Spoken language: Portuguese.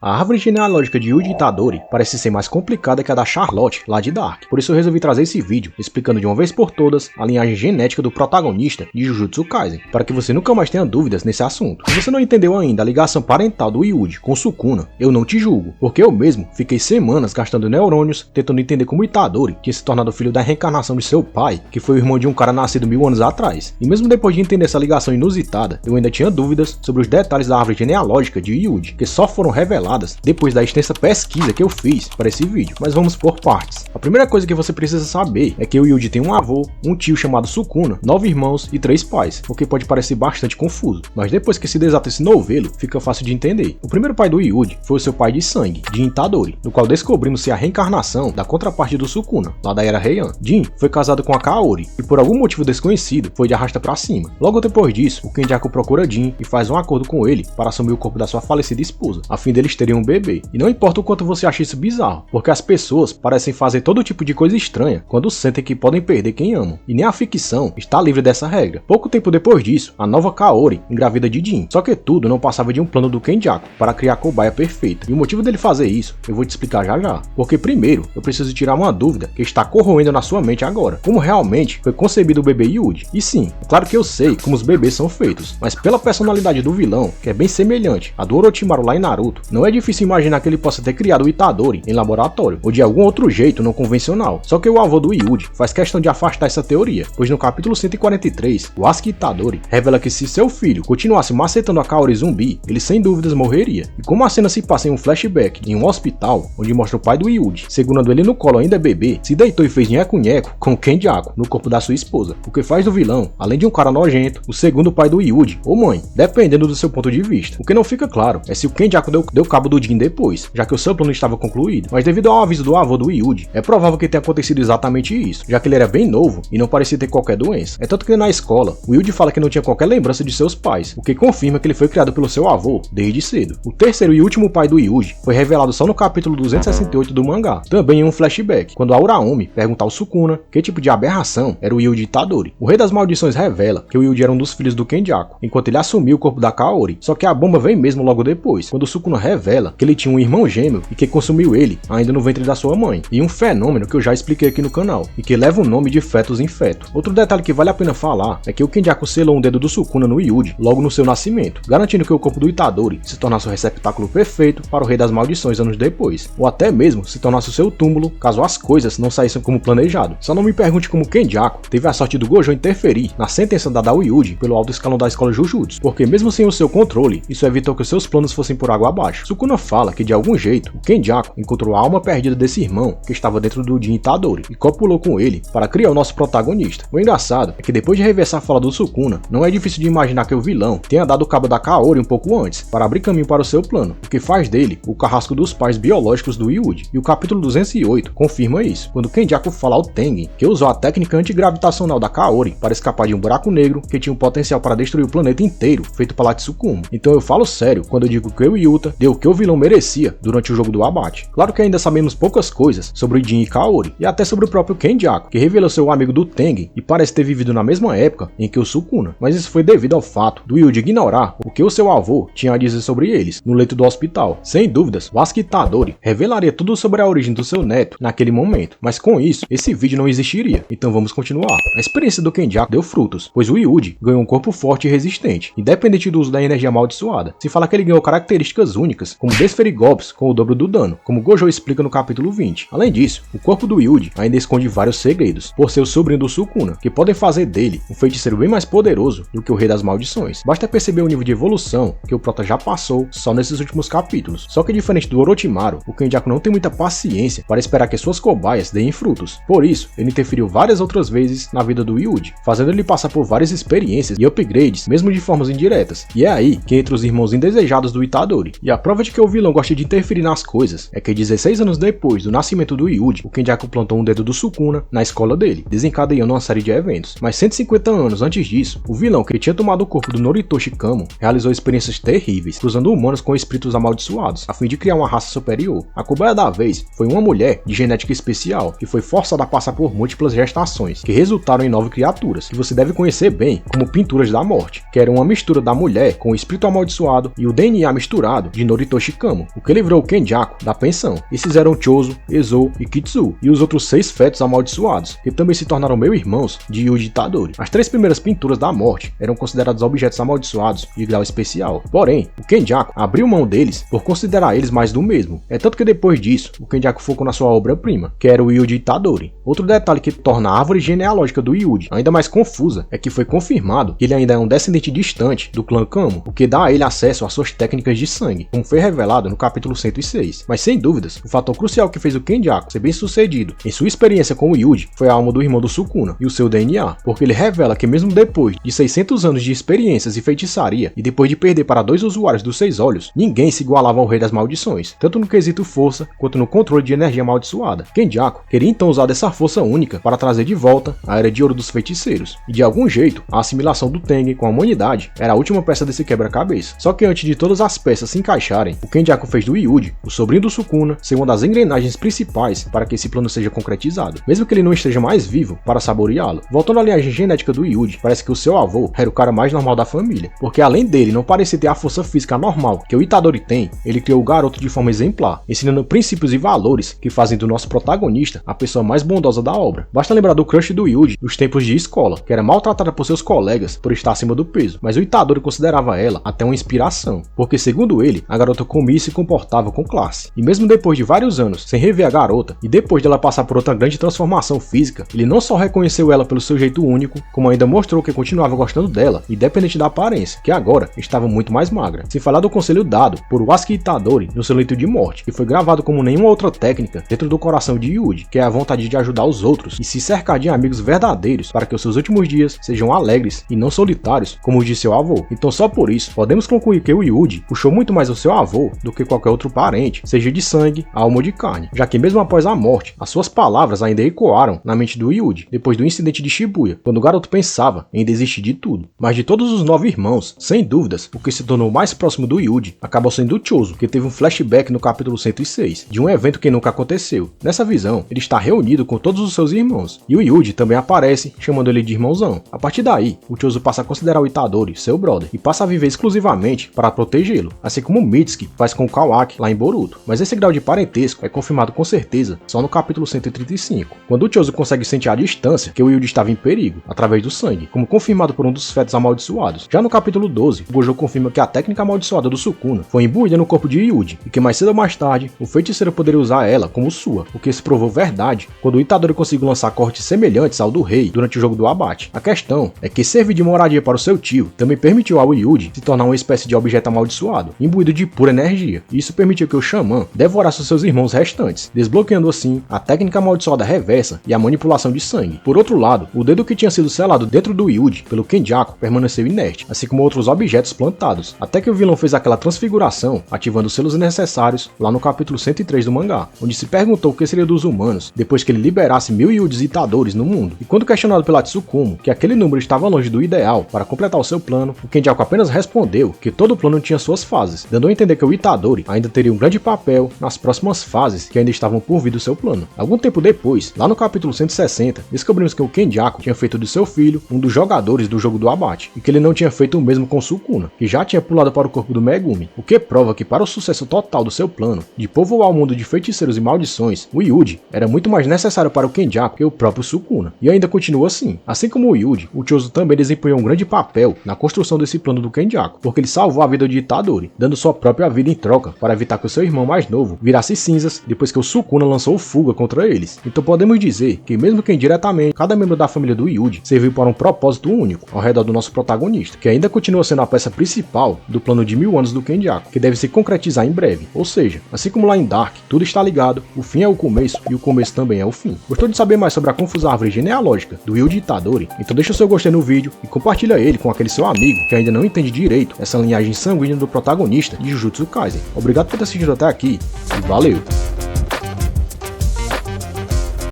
A árvore genealógica de Yuji Itadori parece ser mais complicada que a da Charlotte, lá de Dark. Por isso eu resolvi trazer esse vídeo, explicando de uma vez por todas a linhagem genética do protagonista de Jujutsu Kaisen, para que você nunca mais tenha dúvidas nesse assunto. Se você não entendeu ainda a ligação parental do Yuji com Sukuna, eu não te julgo, porque eu mesmo fiquei semanas gastando neurônios tentando entender como Itadori tinha se tornado filho da reencarnação de seu pai, que foi o irmão de um cara nascido 1000 anos atrás. E mesmo depois de entender essa ligação inusitada, eu ainda tinha dúvidas sobre os detalhes da árvore genealógica de Yuji, que só foram revelados depois da extensa pesquisa que eu fiz para esse vídeo, mas vamos por partes. A primeira coisa que você precisa saber é que o Yuji tem um avô, um tio chamado Sukuna, 9 irmãos e 3 pais, o que pode parecer bastante confuso, mas depois que se desata esse novelo, fica fácil de entender. O primeiro pai do Yuji foi o seu pai de sangue, Jin Itadori, no qual descobrimos ser a reencarnação da contraparte do Sukuna, lá da Era Heian. Jin foi casado com a Kaori e por algum motivo desconhecido foi de arrasta pra cima. Logo depois disso, o Kenjaku procura Jin e faz um acordo com ele para assumir o corpo da sua falecida esposa, a fim deles terem um bebê. E não importa o quanto você ache isso bizarro, porque as pessoas parecem fazer todo tipo de coisa estranha quando sentem que podem perder quem amam, e nem a ficção está livre dessa regra. Pouco tempo depois disso, a nova Kaori engravida de Jin, só que tudo não passava de um plano do Kenjaku para criar a cobaia perfeita, e o motivo dele fazer isso eu vou te explicar já já, porque primeiro eu preciso tirar uma dúvida que está corroendo na sua mente agora: como realmente foi concebido o bebê Yuji? E sim, é claro que eu sei como os bebês são feitos, mas pela personalidade do vilão, que é bem semelhante à do Orochimaru lá em Naruto, não é difícil imaginar que ele possa ter criado o Itadori em laboratório, ou de algum outro jeito não convencional. Só que o avô do Yuji faz questão de afastar essa teoria, pois no capítulo 143, o Asuka Itadori revela que se seu filho continuasse macetando a Kaori zumbi, ele sem dúvidas morreria. E como a cena se passa em um flashback em um hospital, onde mostra o pai do Yuji segurando ele no colo ainda bebê, se deitou e fez nheco-nheco com o Kenjaku no corpo da sua esposa, o que faz do vilão, além de um cara nojento, o segundo pai do Yuji, ou mãe, dependendo do seu ponto de vista. O que não fica claro é se o Kenjaku deu cabo do Jin depois, já que o seu plano estava concluído, mas devido ao aviso do avô do Yuji, é provável que tenha acontecido exatamente isso, já que ele era bem novo e não parecia ter qualquer doença. É tanto que na escola, o Yuji fala que não tinha qualquer lembrança de seus pais, o que confirma que ele foi criado pelo seu avô desde cedo. O terceiro e último pai do Yuji foi revelado só no capítulo 268 do mangá, também em um flashback, quando a Uraomi pergunta ao Sukuna que tipo de aberração era o Yuji Itadori. O Rei das Maldições revela que o Yuji era um dos filhos do Kenjaku, enquanto ele assumiu o corpo da Kaori, só que a bomba vem mesmo logo depois, quando o Sukuna revela que ele tinha um irmão gêmeo e que consumiu ele ainda no ventre da sua mãe, e um fenômeno que eu já expliquei aqui no canal, e que leva o nome de fetus em feto. Outro detalhe que vale a pena falar é que o Kenjaku selou um dedo do Sukuna no Yuji logo no seu nascimento, garantindo que o corpo do Itadori se tornasse o receptáculo perfeito para o Rei das Maldições anos depois, ou até mesmo se tornasse o seu túmulo caso as coisas não saíssem como planejado. Só não me pergunte como Kenjaku teve a sorte do Gojo interferir na sentença dada ao Yuji pelo alto escalão da escola Jujutsu, porque mesmo sem o seu controle, isso evitou que os seus planos fossem por água abaixo. Sukuna fala que de algum jeito o Kenjaku encontrou a alma perdida desse irmão que estava dentro do Jin Itadori e copulou com ele para criar o nosso protagonista. O engraçado é que depois de rever essa fala do Sukuna, não é difícil de imaginar que o vilão tenha dado cabo da Kaori um pouco antes, para abrir caminho para o seu plano, o que faz dele o carrasco dos pais biológicos do Yuji. E o capítulo 208 confirma isso, quando Kenjaku fala ao Tengen que usou a técnica antigravitacional da Kaori para escapar de um buraco negro que tinha o potencial para destruir o planeta inteiro, feito pela Tsukumo. Então eu falo sério quando eu digo que o Yuta deu o que o vilão merecia durante o jogo do abate. Claro que ainda sabemos poucas coisas sobre Jin e Kaori, e até sobre o próprio Kenjaku, que revelou ser o amigo do Tengen e parece ter vivido na mesma época em que o Sukuna, mas isso foi devido ao fato do Yuji ignorar o que o seu avô tinha a dizer sobre eles no leito do hospital. Sem dúvidas, o Asuka Itadori revelaria tudo sobre a origem do seu neto naquele momento, mas com isso, esse vídeo não existiria. Então vamos continuar. A experiência do Kenjaku deu frutos, pois o Yuji ganhou um corpo forte e resistente, independente do uso da energia amaldiçoada. Se fala que ele ganhou características únicas, como desferir golpes com o dobro do dano, como Gojo explica no capítulo 20. Além disso, o corpo do Yuji ainda esconde vários segredos, por ser o sobrinho do Sukuna, que podem fazer dele um feiticeiro bem mais poderoso do que o Rei das Maldições. Basta perceber o nível de evolução que o prota já passou só nesses últimos capítulos. Só que diferente do Orochimaru, o Kenjaku não tem muita paciência para esperar que suas cobaias deem frutos. Por isso, ele interferiu várias outras vezes na vida do Yuji, fazendo ele passar por várias experiências e upgrades, mesmo de formas indiretas. E é aí que entra os irmãos indesejados do Itadori. E a prova de que o vilão gosta de interferir nas coisas é que 16 anos depois do nascimento do Yuji, o Kenjaku plantou um dedo do Sukuna na escola dele, desencadeando uma série de eventos. Mas 150 anos antes disso, o vilão que tinha tomado o corpo do Noritoshi Kamo realizou experiências terríveis, cruzando humanos com espíritos amaldiçoados, a fim de criar uma raça superior. A cobaia da vez foi uma mulher de genética especial, que foi forçada a passar por múltiplas gestações, que resultaram em 9 criaturas, que você deve conhecer bem como Pinturas da Morte, que era uma mistura da mulher com o espírito amaldiçoado e o DNA misturado de Noritoshi Hitoshi Kamo, o que livrou o Kenjaku da pensão. Esses eram Chozo, Ezou e Kitsu, e os outros 6 fetos amaldiçoados, que também se tornaram meio-irmãos de Yuji Itadori. As 3 primeiras pinturas da morte eram considerados objetos amaldiçoados de grau especial. Porém, o Kenjaku abriu mão deles por considerar eles mais do mesmo. É tanto que depois disso, o Kenjaku focou na sua obra-prima, que era o Yuji Itadori. Outro detalhe que torna a árvore genealógica do Yuji ainda mais confusa é que foi confirmado que ele ainda é um descendente distante do clã Kamo, o que dá a ele acesso às suas técnicas de sangue, como foi revelado no capítulo 106. Mas sem dúvidas, o fator crucial que fez o Kenjaku ser bem sucedido em sua experiência com o Yuji foi a alma do irmão do Sukuna e o seu DNA, porque ele revela que mesmo depois de 600 anos de experiências e feitiçaria, e depois de perder para 2 usuários dos 6 olhos, ninguém se igualava ao rei das maldições, tanto no quesito força quanto no controle de energia amaldiçoada. Kenjaku queria então usar dessa força única para trazer de volta a Era de Ouro dos Feiticeiros, e de algum jeito, a assimilação do Tengen com a humanidade era a última peça desse quebra-cabeça. Só que antes de todas as peças se encaixarem, o Kenjaku fez do Yuji, o sobrinho do Sukuna, ser uma das engrenagens principais para que esse plano seja concretizado, mesmo que ele não esteja mais vivo para saboreá-lo. Voltando à linhagem genética do Yuji, parece que o seu avô era o cara mais normal da família, porque além dele não parecer ter a força física normal que o Itadori tem, ele criou o garoto de forma exemplar, ensinando princípios e valores que fazem do nosso protagonista a pessoa mais bondosa da obra. Basta lembrar do crush do Yuji dos tempos de escola, que era maltratada por seus colegas por estar acima do peso, mas o Itadori considerava ela até uma inspiração, porque segundo ele, a garota comia e se comportava com classe. E mesmo depois de vários anos sem rever a garota, e depois dela passar por outra grande transformação física, ele não só reconheceu ela pelo seu jeito único, como ainda mostrou que continuava gostando dela, independente da aparência, que agora estava muito mais magra. Sem falar do conselho dado por Wasuke Itadori no seu leito de morte, que foi gravado como nenhuma outra técnica dentro do coração de Yuji, que é a vontade de ajudar os outros e se cercar de amigos verdadeiros para que os seus últimos dias sejam alegres e não solitários como os de seu avô. Então só por isso, podemos concluir que o Yuji puxou muito mais o seu avô do que qualquer outro parente, seja de sangue, alma ou de carne, já que mesmo após a morte, as suas palavras ainda ecoaram na mente do Yuji, depois do incidente de Shibuya, quando o garoto pensava em desistir de tudo. Mas de todos os 9 irmãos, sem dúvidas, o que se tornou mais próximo do Yuji acabou sendo o Chozo, que teve um flashback no capítulo 106, de um evento que nunca aconteceu. Nessa visão, ele está reunido com todos os seus irmãos, e o Yuji também aparece, chamando ele de irmãozão. A partir daí, o Chozo passa a considerar o Itadori seu brother, e passa a viver exclusivamente para protegê-lo, assim como Mitsuki faz com o Kawaki lá em Boruto. Mas esse grau de parentesco é confirmado com certeza só no capítulo 135, quando o Chozo consegue sentir a distância que o Yuji estava em perigo, através do sangue, como confirmado por um dos fetos amaldiçoados. Já no capítulo 12, o Gojo confirma que a técnica amaldiçoada do Sukuna foi imbuída no corpo de Yuji, e que mais cedo ou mais tarde, o feiticeiro poderia usar ela como sua, o que se provou verdade quando o Itadori conseguiu lançar cortes semelhantes ao do rei durante o jogo do abate. A questão é que servir de moradia para o seu tio também permitiu ao Yuji se tornar uma espécie de objeto amaldiçoado, imbuído de pura energia, e isso permitiu que o Xamã devorasse os seus irmãos restantes, desbloqueando assim a técnica amaldiçoada reversa e a manipulação de sangue. Por outro lado, o dedo que tinha sido selado dentro do Yuji pelo Kenjaku permaneceu inerte, assim como outros objetos plantados, até que o vilão fez aquela transfiguração, ativando os selos necessários lá no capítulo 103 do mangá, onde se perguntou o que seria dos humanos depois que ele liberasse 1000 Yujis Itadores no mundo. E quando questionado pela Tsukumo que aquele número estava longe do ideal para completar o seu plano, o Kenjaku apenas respondeu que todo plano tinha suas fases, dando a entender que o Itadori ainda teria um grande papel nas próximas fases que ainda estavam por vir do seu plano. Algum tempo depois, lá no capítulo 160, descobrimos que o Kenjaku tinha feito de seu filho um dos jogadores do jogo do abate, e que ele não tinha feito o mesmo com Sukuna, que já tinha pulado para o corpo do Megumi, o que prova que para o sucesso total do seu plano de povoar o mundo de feiticeiros e maldições, o Yuji era muito mais necessário para o Kenjaku que o próprio Sukuna. E ainda continua assim. Assim como o Yuji, o Chozo também desempenhou um grande papel na construção desse plano do Kenjaku, porque ele salvou a vida de Itadori, dando sua própria vida em troca para evitar que o seu irmão mais novo virasse cinzas depois que o Sukuna lançou fuga contra eles. Então podemos dizer que mesmo que indiretamente, cada membro da família do Yuji serviu para um propósito único ao redor do nosso protagonista, que ainda continua sendo a peça principal do plano de 1000 anos do Kenjaku, que deve se concretizar em breve. Ou seja, assim como lá em Dark, tudo está ligado, o fim é o começo e o começo também é o fim. Gostou de saber mais sobre a confusa árvore genealógica do Yuji Itadori? Então deixa o seu gostei no vídeo e compartilha ele com aquele seu amigo que ainda não entende direito essa linhagem sanguínea do protagonista de Jujutsu Kaisen. Obrigado por ter assistido até aqui e valeu!